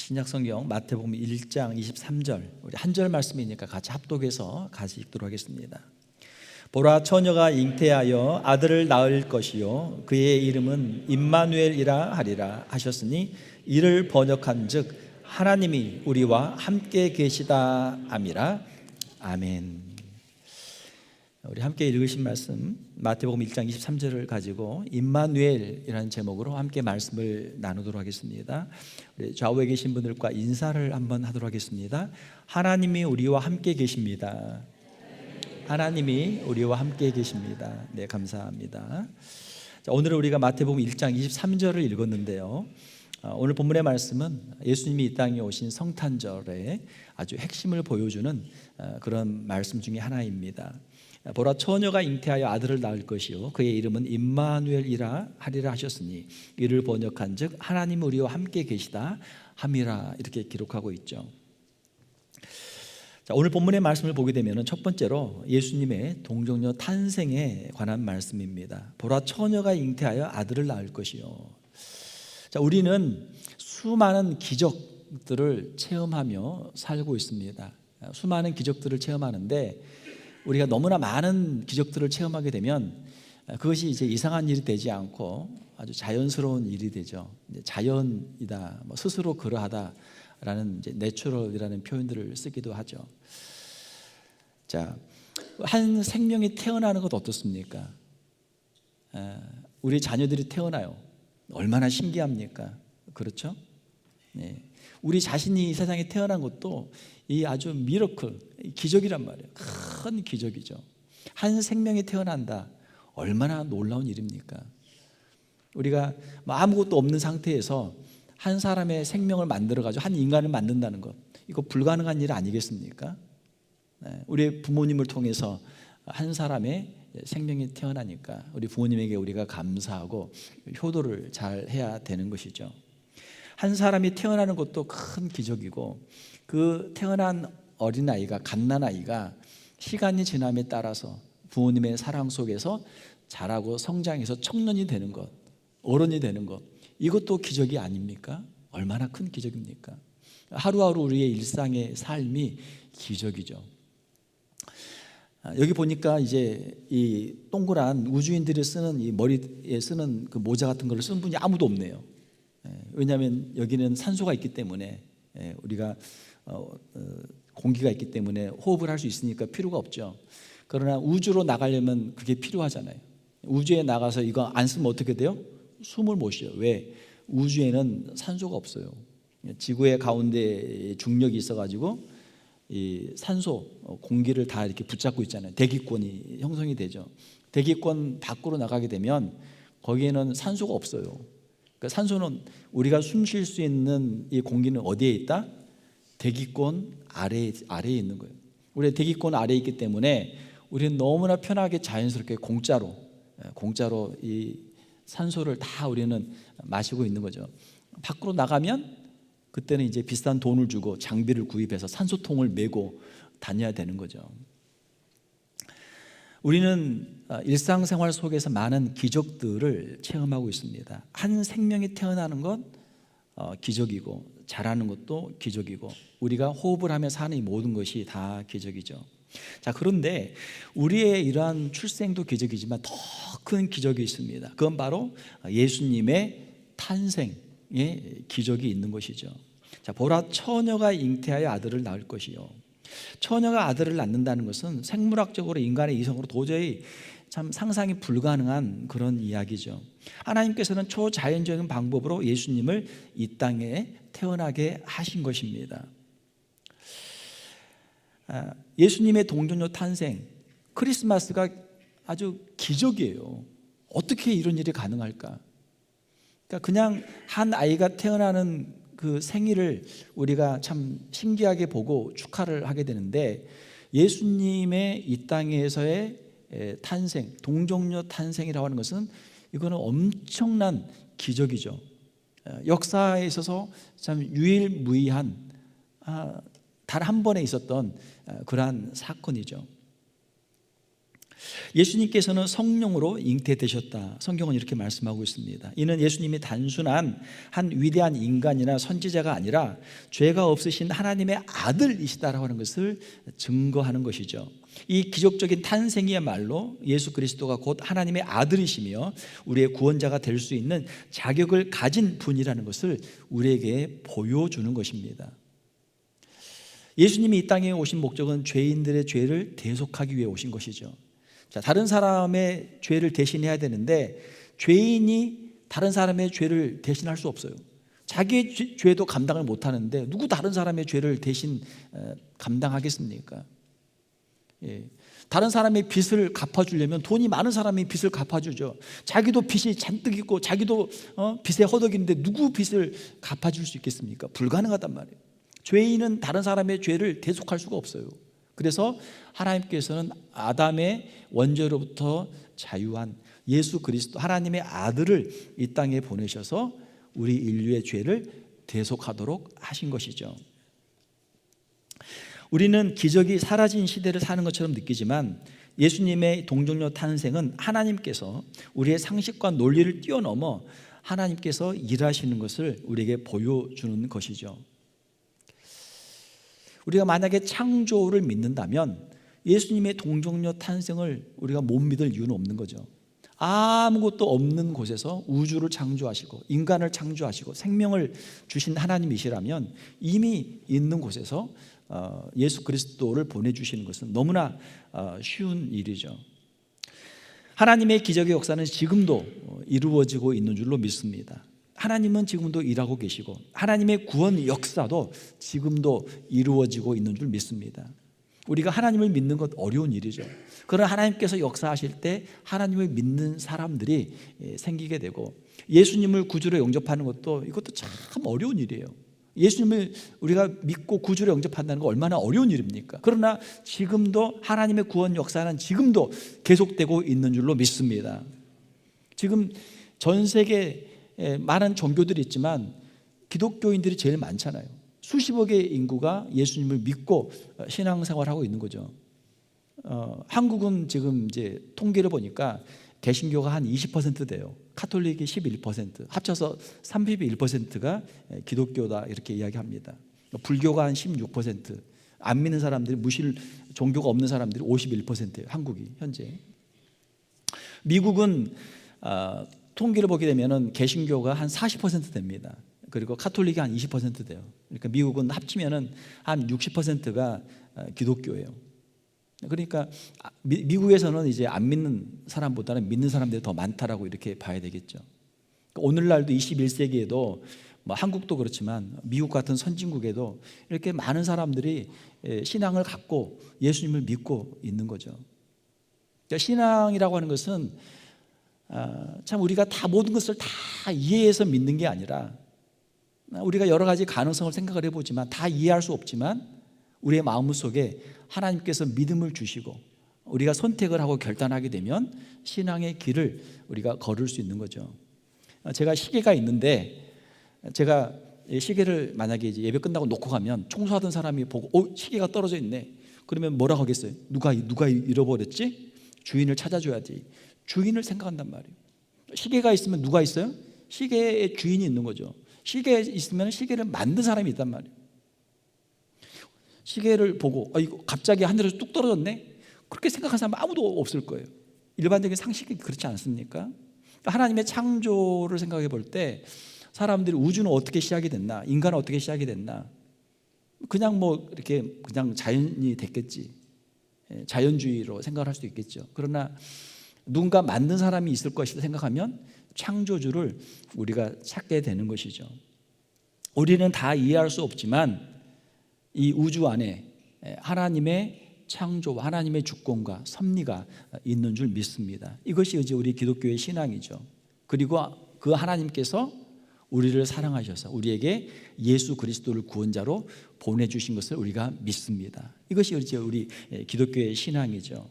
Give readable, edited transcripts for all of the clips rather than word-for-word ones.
신약성경 마태복음 1장 23절, 우리 한 절 말씀이니까 같이 합독해서 같이 읽도록 하겠습니다. 보라, 처녀가 잉태하여 아들을 낳을 것이요 그의 이름은 임마누엘이라 하리라 하셨으니 이를 번역한즉 하나님이 우리와 함께 계시다 함이라. 아멘. 우리 함께 읽으신 말씀 마태복음 1장 23절을 가지고 임마누엘이라는 제목으로 함께 말씀을 나누도록 하겠습니다. 우리 좌우에 계신 분들과 인사를 한번 하도록 하겠습니다. 하나님이 우리와 함께 계십니다. 하나님이 우리와 함께 계십니다. 네, 감사합니다. 자, 오늘 우리가 마태복음 1장 23절을 읽었는데요, 오늘 본문의 말씀은 예수님이 이 땅에 오신 성탄절에 아주 핵심을 보여주는 그런 말씀 중에 하나입니다. 보라, 처녀가 잉태하여 아들을 낳을 것이요 그의 이름은 임마누엘이라 하리라 하셨으니 이를 번역한즉 하나님 우리와 함께 계시다 함이라, 이렇게 기록하고 있죠. 자, 오늘 본문의 말씀을 보게 되면 첫 번째로 예수님의 동정녀 탄생에 관한 말씀입니다. 보라, 처녀가 잉태하여 아들을 낳을 것이요. 자, 우리는 수많은 기적들을 체험하며 살고 있습니다. 수많은 기적들을 체험하는데 우리가 너무나 많은 기적들을 체험하게 되면 그것이 이제 이상한 일이 되지 않고 아주 자연스러운 일이 되죠. 이제 자연이다, 스스로 그러하다라는 이제 내추럴이라는 표현들을 쓰기도 하죠. 자, 한 생명이 태어나는 것 어떻습니까? 우리 자녀들이 태어나요. 얼마나 신기합니까? 그렇죠? 네. 우리 자신이 이 세상에 태어난 것도 이 아주 미러클, 기적이란 말이에요. 큰 기적이죠. 한 생명이 태어난다, 얼마나 놀라운 일입니까? 우리가 아무것도 없는 상태에서 한 사람의 생명을 만들어가지고 한 인간을 만든다는 것, 이거 불가능한 일 아니겠습니까? 우리 부모님을 통해서 한 사람의 생명이 태어나니까 우리 부모님에게 우리가 감사하고 효도를 잘 해야 되는 것이죠. 한 사람이 태어나는 것도 큰 기적이고, 그 태어난 어린아이가, 갓난아이가 시간이 지남에 따라서 부모님의 사랑 속에서 자라고 성장해서 청년이 되는 것, 어른이 되는 것, 이것도 기적이 아닙니까? 얼마나 큰 기적입니까? 하루하루 우리의 일상의 삶이 기적이죠. 여기 보니까 이제 이 동그란 우주인들이 쓰는 이 머리에 쓰는 그 모자 같은 걸 쓴 분이 아무도 없네요. 왜냐하면 여기는 산소가 있기 때문에, 우리가 공기가 있기 때문에 호흡을 할 수 있으니까 필요가 없죠. 그러나 우주로 나가려면 그게 필요하잖아요. 우주에 나가서 이거 안 쓰면 어떻게 돼요? 숨을 못 쉬어요. 왜? 우주에는 산소가 없어요. 지구의 가운데 중력이 있어가지고 이 산소, 공기를 다 이렇게 붙잡고 있잖아요. 대기권이 형성이 되죠. 대기권 밖으로 나가게 되면 거기에는 산소가 없어요. 그러니까 산소는, 우리가 숨 쉴 수 있는 이 공기는 어디에 있다? 대기권 아래에 있는 거예요. 우리 대기권 아래에 있기 때문에 우리는 너무나 편하게 자연스럽게 공짜로 이 산소를 다 우리는 마시고 있는 거죠. 밖으로 나가면 그때는 이제 비싼 돈을 주고 장비를 구입해서 산소통을 메고 다녀야 되는 거죠. 우리는 일상생활 속에서 많은 기적들을 체험하고 있습니다. 한 생명이 태어나는 것 기적이고, 자라는 것도 기적이고, 우리가 호흡을 하며 사는 이 모든 것이 다 기적이죠. 자, 그런데 우리의 이러한 출생도 기적이지만 더 큰 기적이 있습니다. 그건 바로 예수님의 탄생의 기적이 있는 것이죠. 자, 보라, 처녀가 잉태하여 아들을 낳을 것이요. 처녀가 아들을 낳는다는 것은 생물학적으로 인간의 이성으로 도저히 참 상상이 불가능한 그런 이야기죠. 하나님께서는 초자연적인 방법으로 예수님을 이 땅에 태어나게 하신 것입니다. 예수님의 동정녀 탄생, 크리스마스가 아주 기적이에요. 어떻게 이런 일이 가능할까? 그러니까 그냥 한 아이가 태어나는 그 생일을 우리가 참 신기하게 보고 축하를 하게 되는데, 예수님의 이 땅에서의 탄생, 동정녀 탄생이라고 하는 것은 이거는 엄청난 기적이죠. 역사에 있어서 참 유일무이한 단 한 번에 있었던 그러한 사건이죠. 예수님께서는 성령으로 잉태되셨다. 성경은 이렇게 말씀하고 있습니다. 이는 예수님이 단순한 한 위대한 인간이나 선지자가 아니라 죄가 없으신 하나님의 아들이시다라고 하는 것을 증거하는 것이죠. 이 기적적인 탄생이야말로 예수 그리스도가 곧 하나님의 아들이시며 우리의 구원자가 될 수 있는 자격을 가진 분이라는 것을 우리에게 보여주는 것입니다. 예수님이 이 땅에 오신 목적은 죄인들의 죄를 대속하기 위해 오신 것이죠. 자, 다른 사람의 죄를 대신해야 되는데 죄인이 다른 사람의 죄를 대신할 수 없어요. 자기의 죄도 감당을 못하는데 누구 다른 사람의 죄를 대신 감당하겠습니까? 예. 다른 사람의 빚을 갚아주려면 돈이 많은 사람이 빚을 갚아주죠. 자기도 빚이 잔뜩 있고 자기도 빚에 허덕이는데 누구 빚을 갚아줄 수 있겠습니까? 불가능하단 말이에요. 죄인은 다른 사람의 죄를 대속할 수가 없어요. 그래서 하나님께서는 아담의 원죄로부터 자유한 예수 그리스도 하나님의 아들을 이 땅에 보내셔서 우리 인류의 죄를 대속하도록 하신 것이죠. 우리는 기적이 사라진 시대를 사는 것처럼 느끼지만 예수님의 동정녀 탄생은 하나님께서 우리의 상식과 논리를 뛰어넘어 하나님께서 일하시는 것을 우리에게 보여주는 것이죠. 우리가 만약에 창조를 믿는다면 예수님의 동정녀 탄생을 우리가 못 믿을 이유는 없는 거죠. 아무것도 없는 곳에서 우주를 창조하시고 인간을 창조하시고 생명을 주신 하나님이시라면 이미 있는 곳에서 예수 그리스도를 보내주시는 것은 너무나 쉬운 일이죠. 하나님의 기적의 역사는 지금도 이루어지고 있는 줄로 믿습니다. 하나님은 지금도 일하고 계시고 하나님의 구원 역사도 지금도 이루어지고 있는 줄 믿습니다. 우리가 하나님을 믿는 것 어려운 일이죠. 그러나 하나님께서 역사하실 때 하나님을 믿는 사람들이 생기게 되고 예수님을 구주로 영접하는 이것도 참 어려운 일이에요. 예수님을 우리가 믿고 구주로 영접한다는 거 얼마나 어려운 일입니까? 그러나 지금도 하나님의 구원 역사는 지금도 계속되고 있는 줄로 믿습니다. 지금 전 세계 많은 종교들이 있지만 기독교인들이 제일 많잖아요. 수십억의 인구가 예수님을 믿고 신앙생활하고 있는 거죠. 한국은 지금 이제 통계를 보니까 개신교가 한 20% 돼요. 카톨릭이 11%, 합쳐서 31%가 기독교다 이렇게 이야기합니다. 불교가 한 16%, 안 믿는 사람들이 종교가 없는 사람들이 51%예요. 한국이 현재. 미국은 통계를 보게 되면은 개신교가 한 40% 됩니다. 그리고 카톨릭이 한 20% 돼요. 그러니까 미국은 합치면은 한 60%가 기독교예요. 그러니까 미국에서는 이제 안 믿는 사람보다는 믿는 사람들이 더 많다라고 이렇게 봐야 되겠죠. 오늘날도 21세기에도 뭐 한국도 그렇지만 미국 같은 선진국에도 이렇게 많은 사람들이 신앙을 갖고 예수님을 믿고 있는 거죠. 그러니까 신앙이라고 하는 것은 참 우리가 다 모든 것을 다 이해해서 믿는 게 아니라 우리가 여러 가지 가능성을 생각을 해보지만 다 이해할 수 없지만 우리의 마음속에 하나님께서 믿음을 주시고 우리가 선택을 하고 결단하게 되면 신앙의 길을 우리가 걸을 수 있는 거죠. 제가 시계가 있는데 제가 시계를 만약에 이제 예배 끝나고 놓고 가면 청소하던 사람이 보고 시계가 떨어져 있네. 그러면 뭐라고 하겠어요? 누가 잃어버렸지? 주인을 찾아줘야지. 주인을 생각한단 말이에요. 시계가 있으면 누가 있어요? 시계의 주인이 있는 거죠. 시계에 있으면 시계를 만든 사람이 있단 말이에요. 시계를 보고 이거 갑자기 하늘에서 뚝 떨어졌네? 그렇게 생각하는 사람 아무도 없을 거예요. 일반적인 상식이 그렇지 않습니까? 하나님의 창조를 생각해 볼 때 사람들이 우주는 어떻게 시작이 됐나? 인간은 어떻게 시작이 됐나? 그냥 이렇게 그냥 자연이 됐겠지. 자연주의로 생각을 할 수도 있겠죠. 그러나 누군가 만든 사람이 있을 것이다 생각하면 창조주를 우리가 찾게 되는 것이죠. 우리는 다 이해할 수 없지만 이 우주 안에 하나님의 창조와 하나님의 주권과 섭리가 있는 줄 믿습니다. 이것이 이제 우리 기독교의 신앙이죠. 그리고 그 하나님께서 우리를 사랑하셔서 우리에게 예수 그리스도를 구원자로 보내주신 것을 우리가 믿습니다. 이것이 이제 우리 기독교의 신앙이죠.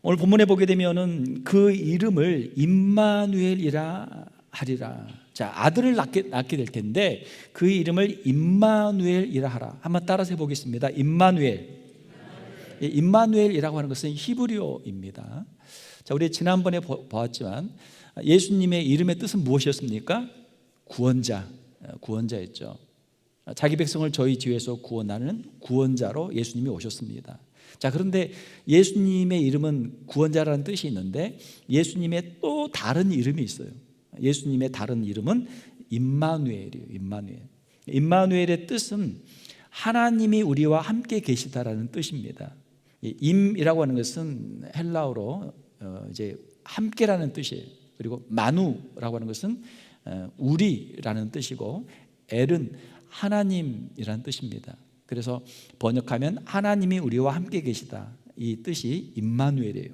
오늘 본문에 보게 되면은 그 이름을 임마누엘이라 하리라. 자, 아들을 낳게 될 텐데 그 이름을 임마누엘이라 하라. 한번 따라서 해보겠습니다. 임마누엘. 임마누엘이라고 하는 것은 히브리어입니다. 자, 우리 지난번에 보았지만 예수님의 이름의 뜻은 무엇이었습니까? 구원자였죠. 자기 백성을 저희 죄에서 구원하는 구원자로 예수님이 오셨습니다. 자, 그런데 예수님의 이름은 구원자라는 뜻이 있는데 예수님의 또 다른 이름이 있어요. 예수님의 다른 이름은 임마누엘이에요. 임마누엘의 뜻은 하나님이 우리와 함께 계시다라는 뜻입니다. 임이라고 하는 것은 헬라어로 이제 함께라는 뜻이에요. 그리고 마누라고 하는 것은 우리라는 뜻이고 엘은 하나님이라는 뜻입니다. 그래서 번역하면 하나님이 우리와 함께 계시다, 이 뜻이 임마누엘이에요.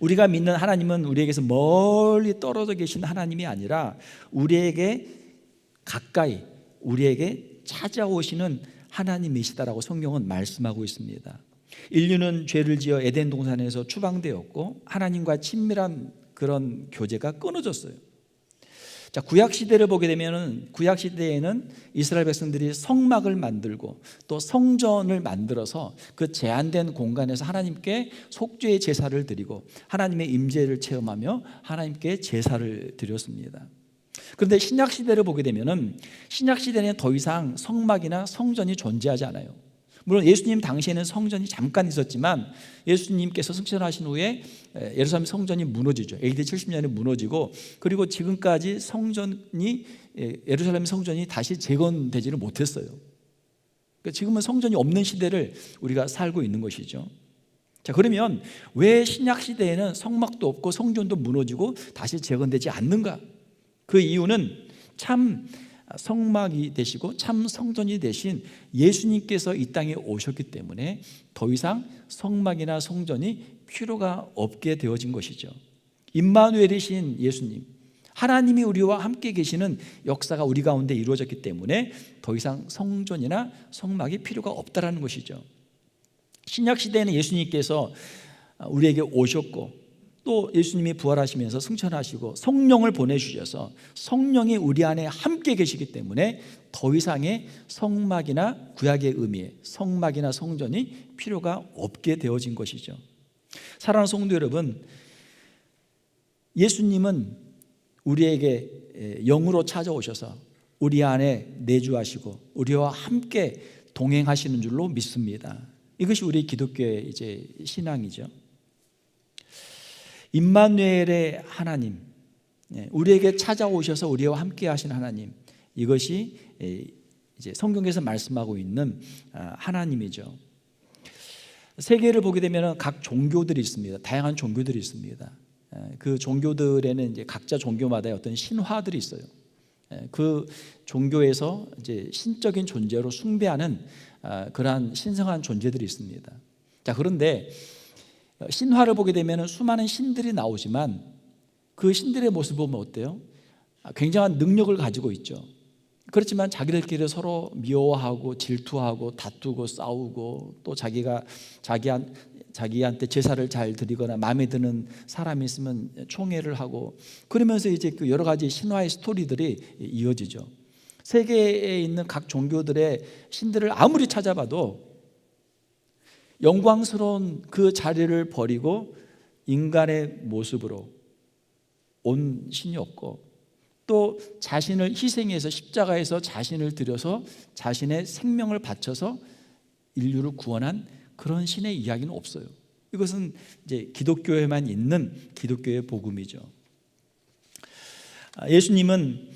우리가 믿는 하나님은 우리에게서 멀리 떨어져 계신 하나님이 아니라 우리에게 가까이, 우리에게 찾아오시는 하나님이시다라고 성경은 말씀하고 있습니다. 인류는 죄를 지어 에덴 동산에서 추방되었고 하나님과 친밀한 그런 교제가 끊어졌어요. 자, 구약 시대를 보게 되면은 구약 시대에는 이스라엘 백성들이 성막을 만들고 또 성전을 만들어서 그 제한된 공간에서 하나님께 속죄의 제사를 드리고 하나님의 임재를 체험하며 하나님께 제사를 드렸습니다. 그런데 신약 시대를 보게 되면은 신약 시대는 더 이상 성막이나 성전이 존재하지 않아요. 물론 예수님 당시에는 성전이 잠깐 있었지만 예수님께서 승천하신 후에 예루살렘 성전이 무너지죠. AD 70년에 무너지고, 그리고 지금까지 예루살렘 성전이 다시 재건되지를 못했어요. 그러니까 지금은 성전이 없는 시대를 우리가 살고 있는 것이죠. 자, 그러면 왜 신약 시대에는 성막도 없고 성전도 무너지고 다시 재건되지 않는가? 그 이유는 참 성막이 되시고 참 성전이 되신 예수님께서 이 땅에 오셨기 때문에 더 이상 성막이나 성전이 필요가 없게 되어진 것이죠. 임마누엘이신 예수님, 하나님이 우리와 함께 계시는 역사가 우리 가운데 이루어졌기 때문에 더 이상 성전이나 성막이 필요가 없다라는 것이죠. 신약 시대에는 예수님께서 우리에게 오셨고 또 예수님이 부활하시면서 승천하시고 성령을 보내주셔서 성령이 우리 안에 함께 계시기 때문에 더 이상의 성막이나 구약의 의미의 성막이나 성전이 필요가 없게 되어진 것이죠. 사랑하는 성도 여러분, 예수님은 우리에게 영으로 찾아오셔서 우리 안에 내주하시고 우리와 함께 동행하시는 줄로 믿습니다. 이것이 우리 기독교의 이제 신앙이죠. 임마누엘의 하나님, 우리에게 찾아오셔서 우리와 함께 하신 하나님, 이것이 이제 성경에서 말씀하고 있는 하나님이죠. 세계를 보게 되면 각 종교들이 있습니다. 다양한 종교들이 있습니다. 그 종교들에는 이제 각자 종교마다 어떤 신화들이 있어요. 그 종교에서 이제 신적인 존재로 숭배하는 그러한 신성한 존재들이 있습니다. 자, 그런데 신화를 보게 되면 수많은 신들이 나오지만 그 신들의 모습을 보면 어때요? 굉장한 능력을 가지고 있죠. 그렇지만 자기들끼리 서로 미워하고 질투하고 다투고 싸우고 또 자기한테 제사를 잘 드리거나 마음에 드는 사람이 있으면 총애를 하고, 그러면서 이제 그 여러 가지 신화의 스토리들이 이어지죠. 세계에 있는 각 종교들의 신들을 아무리 찾아봐도 영광스러운 그 자리를 버리고 인간의 모습으로 온 신이 없고, 또 자신을 희생해서 십자가에서 자신을 들여서 자신의 생명을 바쳐서 인류를 구원한 그런 신의 이야기는 없어요. 이것은 이제 기독교에만 있는 기독교의 복음이죠. 예수님은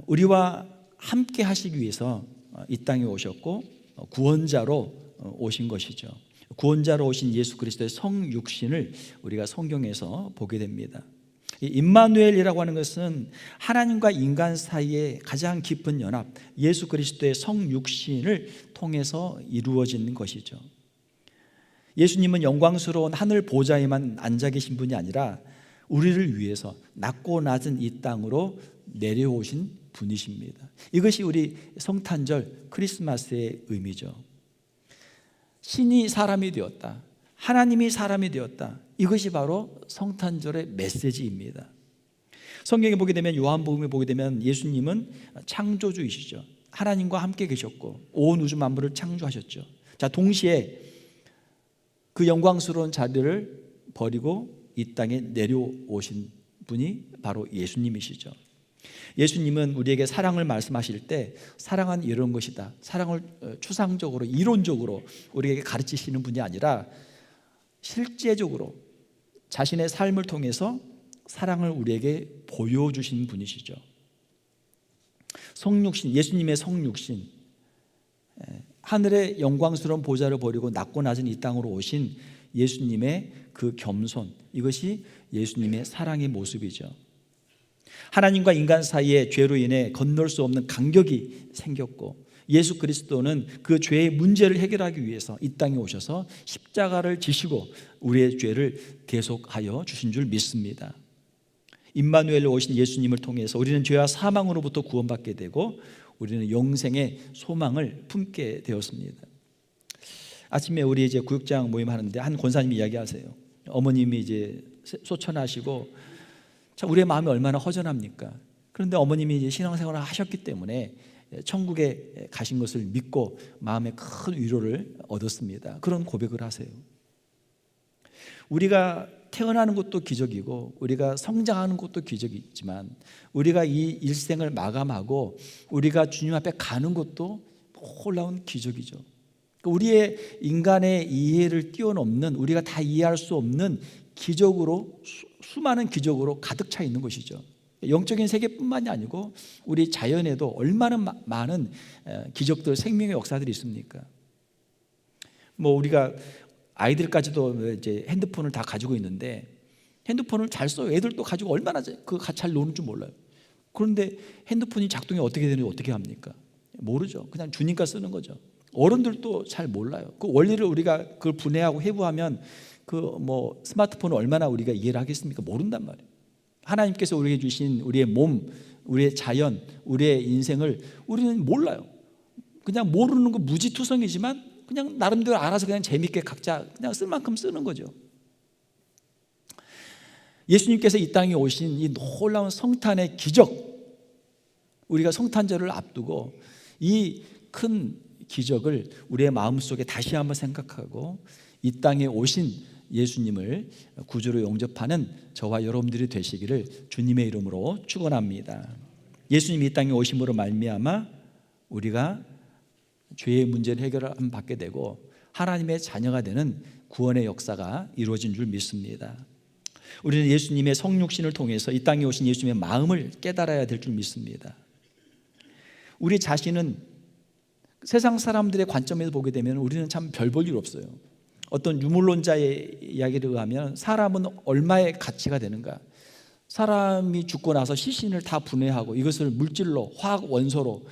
우리와 함께 하시기 위해서 이 땅에 오셨고 구원자로 오신 것이죠. 구원자로 오신 예수 그리스도의 성육신을 우리가 성경에서 보게 됩니다. 임마누엘이라고 하는 것은 하나님과 인간 사이의 가장 깊은 연합, 예수 그리스도의 성육신을 통해서 이루어지는 것이죠. 예수님은 영광스러운 하늘 보좌에만 앉아 계신 분이 아니라 우리를 위해서 낮고 낮은 이 땅으로 내려오신 분이십니다. 이것이 우리 성탄절 크리스마스의 의미죠. 신이 사람이 되었다, 하나님이 사람이 되었다, 이것이 바로 성탄절의 메시지입니다. 성경에 보게 되면, 요한복음에 보게 되면 예수님은 창조주이시죠. 하나님과 함께 계셨고 온 우주 만물을 창조하셨죠. 자, 동시에 그 영광스러운 자리를 버리고 이 땅에 내려오신 분이 바로 예수님이시죠. 예수님은 우리에게 사랑을 말씀하실 때 사랑은 이런 것이다, 사랑을 추상적으로 이론적으로 우리에게 가르치시는 분이 아니라 실제적으로 자신의 삶을 통해서 사랑을 우리에게 보여주신 분이시죠. 성육신, 예수님의 성육신, 하늘의 영광스러운 보좌를 버리고 낮고 낮은 이 땅으로 오신 예수님의 그 겸손, 이것이 예수님의 사랑의 모습이죠. 하나님과 인간 사이에 죄로 인해 건널 수 없는 간격이 생겼고 예수 그리스도는 그 죄의 문제를 해결하기 위해서 이 땅에 오셔서 십자가를 지시고 우리의 죄를 대속하여 주신 줄 믿습니다. 임마누엘로 오신 예수님을 통해서 우리는 죄와 사망으로부터 구원받게 되고 우리는 영생의 소망을 품게 되었습니다. 아침에 우리 이제 구육장 모임 하는데 한 권사님이 이야기하세요. 어머님이 이제 소천하시고 참 우리의 마음이 얼마나 허전합니까? 그런데 어머님이 이제 신앙생활을 하셨기 때문에 천국에 가신 것을 믿고 마음에 큰 위로를 얻었습니다. 그런 고백을 하세요. 우리가 태어나는 것도 기적이고 우리가 성장하는 것도 기적이지만 우리가 이 일생을 마감하고 우리가 주님 앞에 가는 것도 놀라운 기적이죠. 우리의 인간의 이해를 뛰어넘는, 우리가 다 이해할 수 없는 기적으로, 수많은 기적으로 가득 차 있는 것이죠. 영적인 세계뿐만이 아니고 우리 자연에도 얼마나 많은 기적들, 생명의 역사들이 있습니까? 뭐 우리가 아이들까지도 이제 핸드폰을 다 가지고 있는데 핸드폰을 잘 써요. 애들도 가지고 얼마나 잘 노는 줄 몰라요. 그런데 핸드폰이 작동이 어떻게 되는지 어떻게 합니까? 모르죠. 그냥 주니까 쓰는 거죠. 어른들도 잘 몰라요. 그 원리를 우리가 그걸 분해하고 해부하면 그 뭐 스마트폰을 얼마나 우리가 이해를 하겠습니까? 모른단 말이에요. 하나님께서 우리에게 주신 우리의 몸, 우리의 자연, 우리의 인생을 우리는 몰라요. 그냥 모르는 거 무지투성이지만 그냥 나름대로 알아서 그냥 재밌게 각자 그냥 쓸 만큼 쓰는 거죠. 예수님께서 이 땅에 오신 이 놀라운 성탄의 기적, 우리가 성탄절을 앞두고 이 큰 기적을 우리의 마음속에 다시 한번 생각하고 이 땅에 오신 예수님을 구주로 영접하는 저와 여러분들이 되시기를 주님의 이름으로 축원합니다. 예수님이 이 땅에 오심으로 말미암아 우리가 죄의 문제를 해결함 받게 되고 하나님의 자녀가 되는 구원의 역사가 이루어진 줄 믿습니다. 우리는 예수님의 성육신을 통해서 이 땅에 오신 예수님의 마음을 깨달아야 될 줄 믿습니다. 우리 자신은 세상 사람들의 관점에서 보게 되면 우리는 참 별 볼 일 없어요. 어떤 유물론자의 이야기를 의하면 사람은 얼마의 가치가 되는가? 사람이 죽고 나서 시신을 다 분해하고 이것을 물질로, 화학 원소로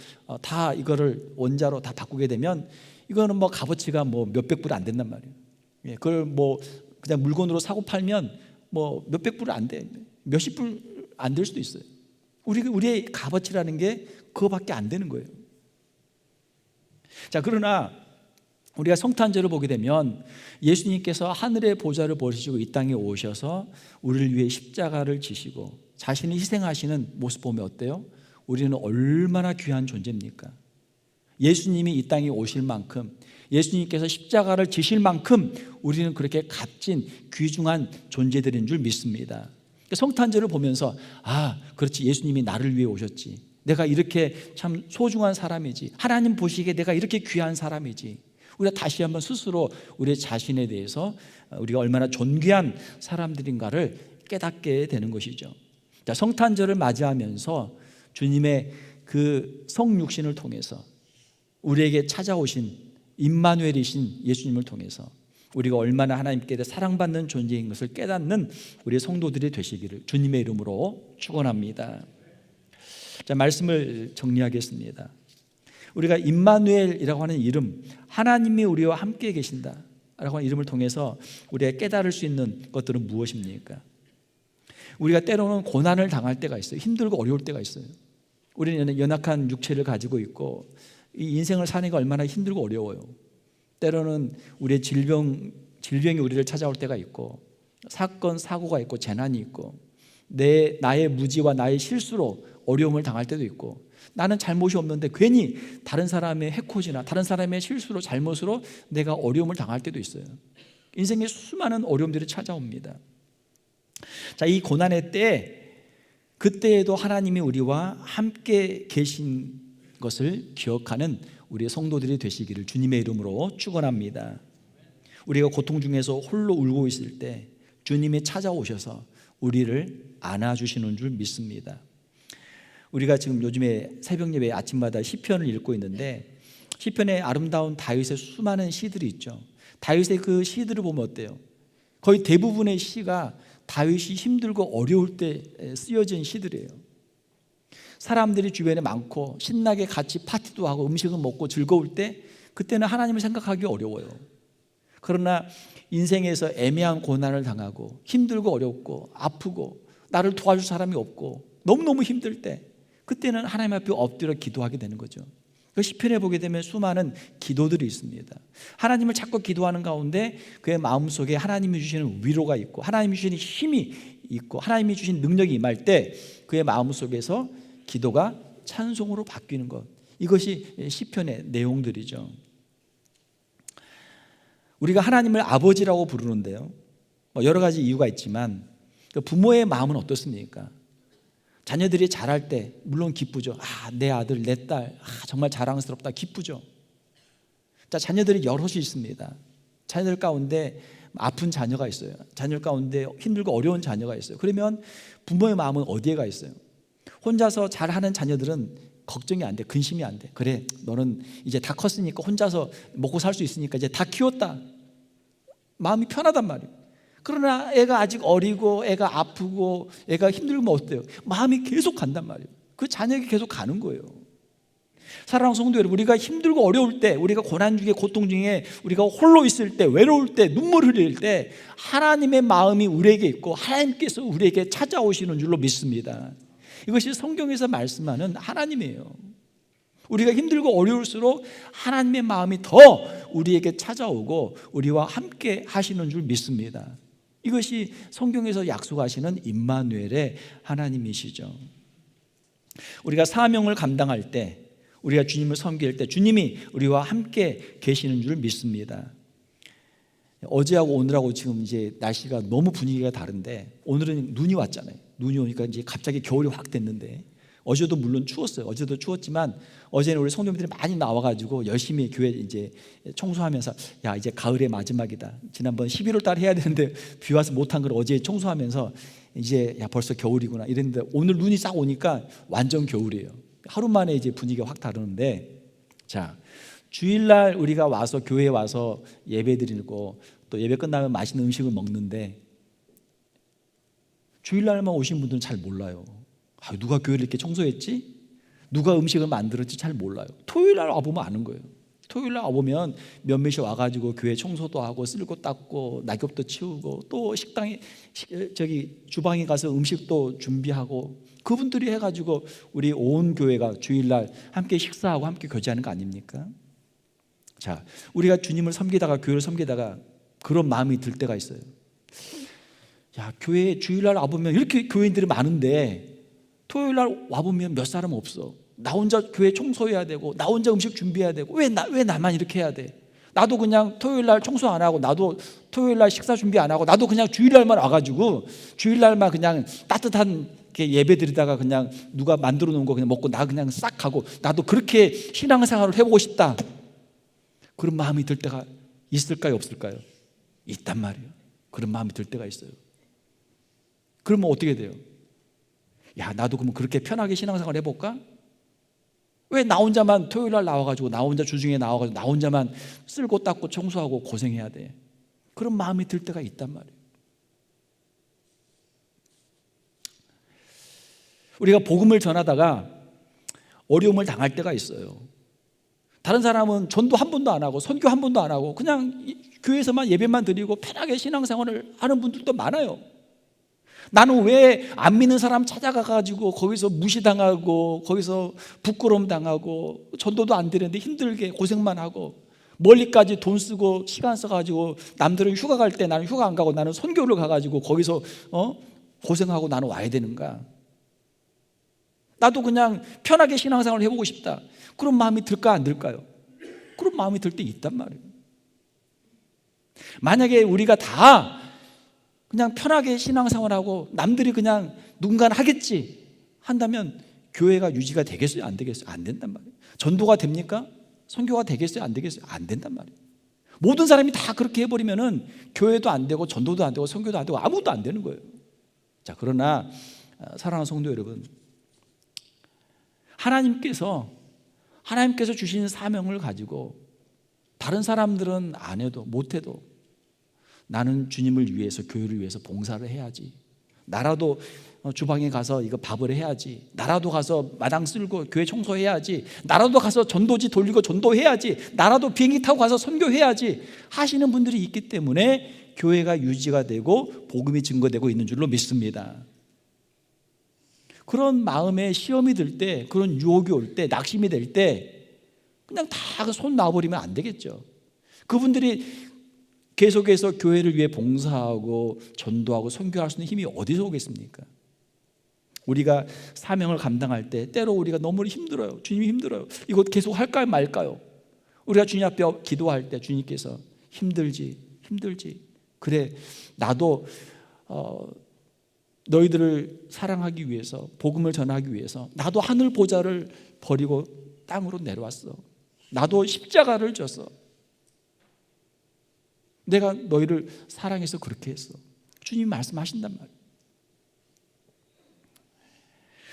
다 이거를 원자로 다 바꾸게 되면 이거는 뭐 값어치가 뭐 몇백 불 안 된단 말이에요. 그걸 뭐 그냥 물건으로 사고 팔면 뭐 몇백 불 안 돼, 몇십 불 안 될 수도 있어요. 우리의 값어치라는 게 그거밖에 안 되는 거예요. 자, 그러나 우리가 성탄절을 보게 되면 예수님께서 하늘의 보좌를 버리시고 이 땅에 오셔서 우리를 위해 십자가를 지시고 자신을 희생하시는 모습 보면 어때요? 우리는 얼마나 귀한 존재입니까? 예수님이 이 땅에 오실 만큼, 예수님께서 십자가를 지실 만큼 우리는 그렇게 값진 귀중한 존재들인 줄 믿습니다. 성탄절을 보면서 그렇지, 예수님이 나를 위해 오셨지, 내가 이렇게 참 소중한 사람이지, 하나님 보시기에 내가 이렇게 귀한 사람이지, 우리가 다시 한번 스스로 우리 자신에 대해서 우리가 얼마나 존귀한 사람들인가를 깨닫게 되는 것이죠. 자, 성탄절을 맞이하면서 주님의 그 성육신을 통해서 우리에게 찾아오신 임마누엘이신 예수님을 통해서 우리가 얼마나 하나님께 사랑받는 존재인 것을 깨닫는 우리 성도들이 되시기를 주님의 이름으로 축원합니다. 자, 말씀을 정리하겠습니다. 우리가 임마누엘이라고 하는 이름, 하나님이 우리와 함께 계신다라고 하는 이름을 통해서 우리가 깨달을 수 있는 것들은 무엇입니까? 우리가 때로는 고난을 당할 때가 있어요. 힘들고 어려울 때가 있어요. 우리는 연약한 육체를 가지고 있고 이 인생을 사는 게 얼마나 힘들고 어려워요. 때로는 우리의 질병이 우리를 찾아올 때가 있고 사건, 사고가 있고 재난이 있고 나의 무지와 나의 실수로 어려움을 당할 때도 있고 나는 잘못이 없는데 괜히 다른 사람의 해코지나 다른 사람의 실수로 잘못으로 내가 어려움을 당할 때도 있어요. 인생에 수많은 어려움들이 찾아옵니다. 자, 이 고난의 때, 그때에도 하나님이 우리와 함께 계신 것을 기억하는 우리의 성도들이 되시기를 주님의 이름으로 축원합니다. 우리가 고통 중에서 홀로 울고 있을 때 주님이 찾아오셔서 우리를 안아주시는 줄 믿습니다. 우리가 지금 요즘에 새벽 예배 아침마다 시편을 읽고 있는데, 시편에 아름다운 다윗의 수많은 시들이 있죠. 다윗의 그 시들을 보면 어때요? 거의 대부분의 시가 다윗이 힘들고 어려울 때 쓰여진 시들이에요. 사람들이 주변에 많고 신나게 같이 파티도 하고 음식을 먹고 즐거울 때, 그때는 하나님을 생각하기 어려워요. 그러나 인생에서 애매한 고난을 당하고 힘들고 어렵고 아프고 나를 도와줄 사람이 없고 너무너무 힘들 때, 그때는 하나님 앞에 엎드려 기도하게 되는 거죠. 그 시편에 보게 되면 수많은 기도들이 있습니다. 하나님을 찾고 기도하는 가운데 그의 마음속에 하나님이 주시는 위로가 있고 하나님이 주시는 힘이 있고 하나님이 주신 능력이 임할 때 그의 마음속에서 기도가 찬송으로 바뀌는 것, 이것이 시편의 내용들이죠. 우리가 하나님을 아버지라고 부르는데요, 여러 가지 이유가 있지만 부모의 마음은 어떻습니까? 자녀들이 잘할 때 물론 기쁘죠. 내 아들, 내 딸, 정말 자랑스럽다, 기쁘죠. 자, 자녀들이 여럿이 있습니다. 자녀들 가운데 아픈 자녀가 있어요. 자녀들 가운데 힘들고 어려운 자녀가 있어요. 그러면 부모의 마음은 어디에 가 있어요? 혼자서 잘하는 자녀들은 걱정이 안 돼, 근심이 안 돼. 그래, 너는 이제 다 컸으니까 혼자서 먹고 살 수 있으니까 이제 다 키웠다, 마음이 편하단 말이에요. 그러나 애가 아직 어리고 애가 아프고 애가 힘들면 어때요? 마음이 계속 간단 말이에요. 그 자녀에게 계속 가는 거예요. 사랑하는 성도 여러분, 우리가 힘들고 어려울 때, 우리가 고난 중에 고통 중에 우리가 홀로 있을 때, 외로울 때, 눈물 흘릴 때 하나님의 마음이 우리에게 있고 하나님께서 우리에게 찾아오시는 줄로 믿습니다. 이것이 성경에서 말씀하는 하나님이에요. 우리가 힘들고 어려울수록 하나님의 마음이 더 우리에게 찾아오고 우리와 함께 하시는 줄 믿습니다. 이것이 성경에서 약속하시는 임마누엘의 하나님이시죠. 우리가 사명을 감당할 때, 우리가 주님을 섬길 때 주님이 우리와 함께 계시는 줄 믿습니다. 어제하고 오늘하고 지금 이제 날씨가 너무 분위기가 다른데, 오늘은 눈이 왔잖아요. 눈이 오니까 이제 갑자기 겨울이 확 됐는데, 어제도 물론 추웠어요. 어제도 추웠지만 어제는 우리 성도님들이 많이 나와가지고 열심히 교회 이제 청소하면서, 야, 이제 가을의 마지막이다. 지난번 11월 달에 해야 되는데 비 와서 못한 걸 어제 청소하면서 이제 야, 벌써 겨울이구나 이랬는데, 오늘 눈이 싹 오니까 완전 겨울이에요. 하루 만에 이제 분위기가 확 다르는데, 자, 주일날 우리가 와서 교회에 와서 예배 드리고 또 예배 끝나면 맛있는 음식을 먹는데, 주일날만 오신 분들은 잘 몰라요. 누가 교회를 이렇게 청소했지? 누가 음식을 만들었지? 잘 몰라요. 토요일날 와보면 아는 거예요. 토요일날 와보면 몇몇이 와가지고 교회 청소도 하고 쓸고 닦고 낙엽도 치우고 또 식당에 주방에 가서 음식도 준비하고, 그분들이 해가지고 우리 온 교회가 주일날 함께 식사하고 함께 교제하는 거 아닙니까? 자, 우리가 주님을 섬기다가 교회를 섬기다가 그런 마음이 들 때가 있어요. 야, 교회에 주일날 와보면 이렇게 교인들이 많은데 토요일날 와보면 몇 사람 없어. 나 혼자 교회 청소해야 되고 나 혼자 음식 준비해야 되고 왜 나만 이렇게 해야 돼? 나도 그냥 토요일날 청소 안 하고 나도 토요일날 식사 준비 안 하고 나도 그냥 주일날만 와가지고 주일날만 그냥 따뜻한 예배 드리다가 그냥 누가 만들어 놓은 거 그냥 먹고 나 그냥 싹 가고 나도 그렇게 신앙생활을 해보고 싶다, 그런 마음이 들 때가 있을까요, 없을까요? 있단 말이에요. 그런 마음이 들 때가 있어요. 그러면 어떻게 돼요? 야, 나도 그러면 그렇게 편하게 신앙생활 해볼까? 왜 나 혼자만 토요일날 나와가지고 나 혼자 주중에 나와가지고 나 혼자만 쓸고 닦고 청소하고 고생해야 돼? 그런 마음이 들 때가 있단 말이에요. 우리가 복음을 전하다가 어려움을 당할 때가 있어요. 다른 사람은 전도 한 번도 안 하고 선교 한 번도 안 하고 그냥 교회에서만 예배만 드리고 편하게 신앙생활을 하는 분들도 많아요. 나는 왜 안 믿는 사람 찾아가가지고 거기서 무시당하고 거기서 부끄러움 당하고 전도도 안 되는데 힘들게 고생만 하고 멀리까지 돈 쓰고 시간 써가지고, 남들은 휴가 갈 때 나는 휴가 안 가고 나는 선교를 가가지고 거기서 고생하고 나는 와야 되는가? 나도 그냥 편하게 신앙생활을 해보고 싶다, 그런 마음이 들까 안 들까요? 그런 마음이 들 때 있단 말이에요. 만약에 우리가 다 그냥 편하게 신앙생활하고 남들이 그냥 누군가는 하겠지 한다면 교회가 유지가 되겠어요? 안 되겠어요? 안 된단 말이에요. 전도가 됩니까? 선교가 되겠어요? 안 되겠어요? 안 된단 말이에요. 모든 사람이 다 그렇게 해버리면은 교회도 안 되고 전도도 안 되고 선교도 안 되고 아무것도 안 되는 거예요. 자, 그러나 사랑하는 성도 여러분, 하나님께서 주신 사명을 가지고 다른 사람들은 안 해도 못해도 나는 주님을 위해서, 교회를 위해서 봉사를 해야지. 나라도 주방에 가서 이거 밥을 해야지. 나라도 가서 마당 쓸고 교회 청소해야지. 나라도 가서 전도지 돌리고 전도해야지. 나라도 비행기 타고 가서 선교해야지 하시는 분들이 있기 때문에 교회가 유지가 되고 복음이 증거되고 있는 줄로 믿습니다. 그런 마음에 시험이 들 때, 그런 유혹이 올 때, 낙심이 될 때 그냥 다 손 놔버리면 안 되겠죠. 그분들이 계속해서 교회를 위해 봉사하고 전도하고 선교할 수 있는 힘이 어디서 오겠습니까? 우리가 사명을 감당할 때 때로 우리가 너무 힘들어요. 주님이 힘들어요. 이거 계속 할까요 말까요? 우리가 주님 앞에 기도할 때 주님께서 힘들지 그래, 나도 너희들을 사랑하기 위해서, 복음을 전하기 위해서 나도 하늘 보좌를 버리고 땅으로 내려왔어. 나도 십자가를 졌어. 내가 너희를 사랑해서 그렇게 했어. 주님이 말씀하신단 말이에요.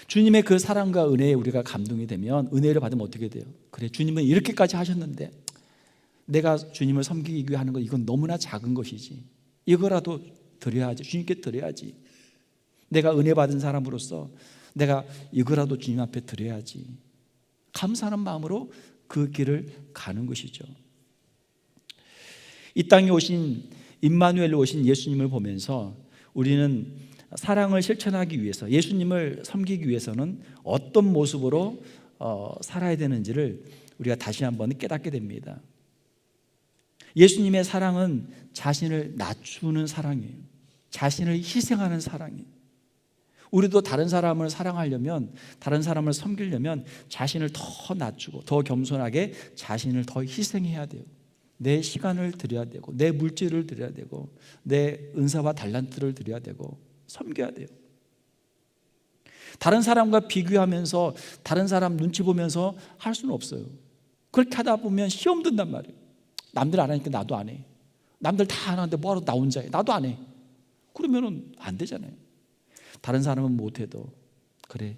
주님의 그 사랑과 은혜에 우리가 감동이 되면, 은혜를 받으면 어떻게 돼요? 그래, 주님은 이렇게까지 하셨는데 내가 주님을 섬기기 위해 하는 거, 이건 너무나 작은 것이지. 이거라도 드려야지. 주님께 드려야지. 내가 은혜 받은 사람으로서 내가 이거라도 주님 앞에 드려야지. 감사하는 마음으로 그 길을 가는 것이죠. 이 땅에 오신, 임마누엘로 오신 예수님을 보면서 우리는 사랑을 실천하기 위해서, 예수님을 섬기기 위해서는 어떤 모습으로 살아야 되는지를 우리가 다시 한번 깨닫게 됩니다. 예수님의 사랑은 자신을 낮추는 사랑이에요. 자신을 희생하는 사랑이에요. 우리도 다른 사람을 사랑하려면, 다른 사람을 섬기려면 자신을 더 낮추고 더 겸손하게 자신을 더 희생해야 돼요. 내 시간을 드려야 되고, 내 물질을 드려야 되고, 내 은사와 달란트를 드려야 되고, 섬겨야 돼요. 다른 사람과 비교하면서 다른 사람 눈치 보면서 할 수는 없어요. 그렇게 하다 보면 시험 든단 말이에요. 남들 안 하니까 나도 안 해. 남들 다 안 하는데 뭐하러 나 혼자 해. 나도 안 해. 그러면 안 되잖아요. 다른 사람은 못해도 그래,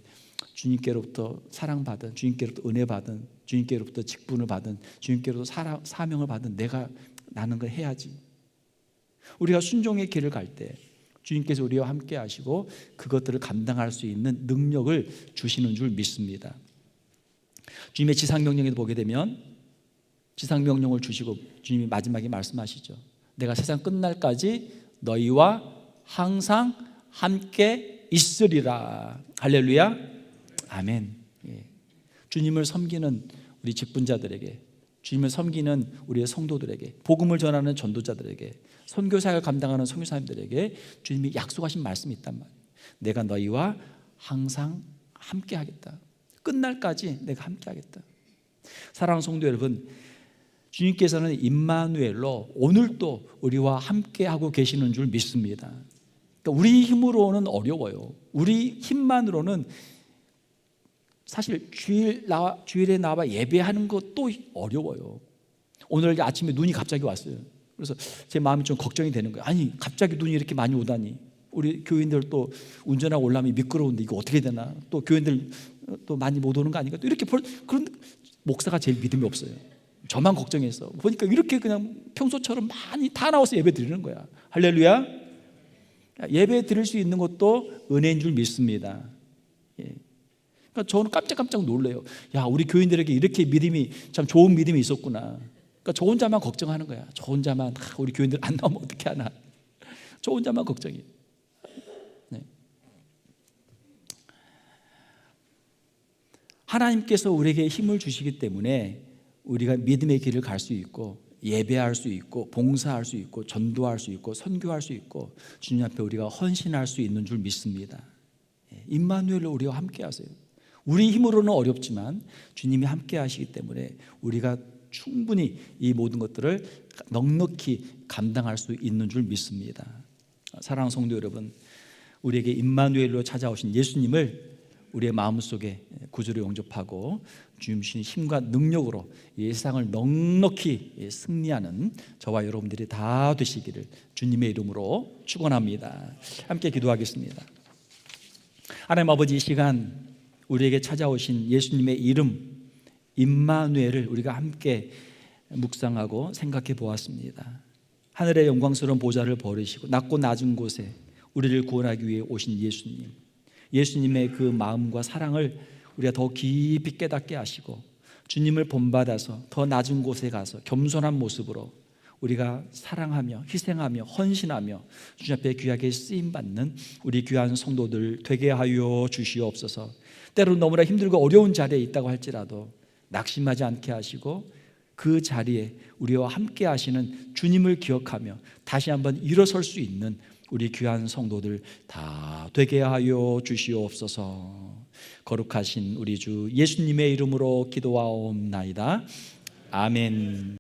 주님께로부터 사랑받은, 주님께로부터 은혜받은, 주님께로부터 직분을 받은, 주님께로부터 사명을 받은 나는 걸 해야지. 우리가 순종의 길을 갈 때 주님께서 우리와 함께 하시고 그것들을 감당할 수 있는 능력을 주시는 줄 믿습니다. 주님의 지상명령에도 보게 되면 지상명령을 주시고 주님이 마지막에 말씀하시죠. 내가 세상 끝날까지 너희와 항상 함께 있으리라. 할렐루야, 아멘. 주님을 섬기는 우리 직분자들에게, 주님을 섬기는 우리의 성도들에게, 복음을 전하는 전도자들에게, 선교사역을 감당하는 선교사님들에게 주님이 약속하신 말씀이 있단 말이에요. 내가 너희와 항상 함께 하겠다. 끝날까지 내가 함께 하겠다. 사랑하는 성도 여러분, 주님께서는 임마누엘로 오늘도 우리와 함께 하고 계시는 줄 믿습니다. 그러니까 우리 힘으로는 어려워요. 우리 힘만으로는 사실 주일에 나와 예배하는 것도 어려워요. 오늘 아침에 눈이 갑자기 왔어요. 그래서 제 마음이 좀 걱정이 되는 거예요. 아니, 갑자기 눈이 이렇게 많이 오다니. 우리 교인들 또 운전하고 올라면 미끄러운데 이거 어떻게 되나. 또 교인들 또 많이 못 오는 거 아닌가. 또 이렇게 그런 목사가 제일 믿음이 없어요. 저만 걱정해서 보니까 이렇게 그냥 평소처럼 많이 다 나와서 예배 드리는 거야. 할렐루야. 예배 드릴 수 있는 것도 은혜인 줄 믿습니다. 그러니까 저는 깜짝 놀래요. 야, 우리 교인들에게 이렇게 믿음이, 참 좋은 믿음이 있었구나. 그러니까 저 혼자만 걱정하는 거야. 저 혼자만 우리 교인들 안 나오면 어떻게 하나. 저 혼자만 걱정이에요. 네. 하나님께서 우리에게 힘을 주시기 때문에 우리가 믿음의 길을 갈 수 있고, 예배할 수 있고, 봉사할 수 있고, 전도할 수 있고, 선교할 수 있고, 주님 앞에 우리가 헌신할 수 있는 줄 믿습니다. 임마누엘로 우리와 함께 하세요. 우리 힘으로는 어렵지만 주님이 함께 하시기 때문에 우리가 충분히 이 모든 것들을 넉넉히 감당할 수 있는 줄 믿습니다. 사랑하는 성도 여러분, 우리에게 임마누엘로 찾아오신 예수님을 우리의 마음속에 구주로 영접하고 주님신 힘과 능력으로 이 세상을 넉넉히 승리하는 저와 여러분들이 다 되시기를 주님의 이름으로 축원합니다. 함께 기도하겠습니다. 하나님 아버지, 이 시간 우리에게 찾아오신 예수님의 이름 임마누엘을 우리가 함께 묵상하고 생각해 보았습니다. 하늘의 영광스러운 보좌를 버리시고 낮고 낮은 곳에 우리를 구원하기 위해 오신 예수님, 예수님의 그 마음과 사랑을 우리가 더 깊이 깨닫게 하시고 주님을 본받아서 더 낮은 곳에 가서 겸손한 모습으로 우리가 사랑하며 희생하며 헌신하며 주님 앞에 귀하게 쓰임받는 우리 귀한 성도들 되게 하여 주시옵소서. 때로는 너무나 힘들고 어려운 자리에 있다고 할지라도 낙심하지 않게 하시고 그 자리에 우리와 함께 하시는 주님을 기억하며 다시 한번 일어설 수 있는 우리 귀한 성도들 다 되게 하여 주시옵소서. 거룩하신 우리 주 예수님의 이름으로 기도하옵나이다. 아멘.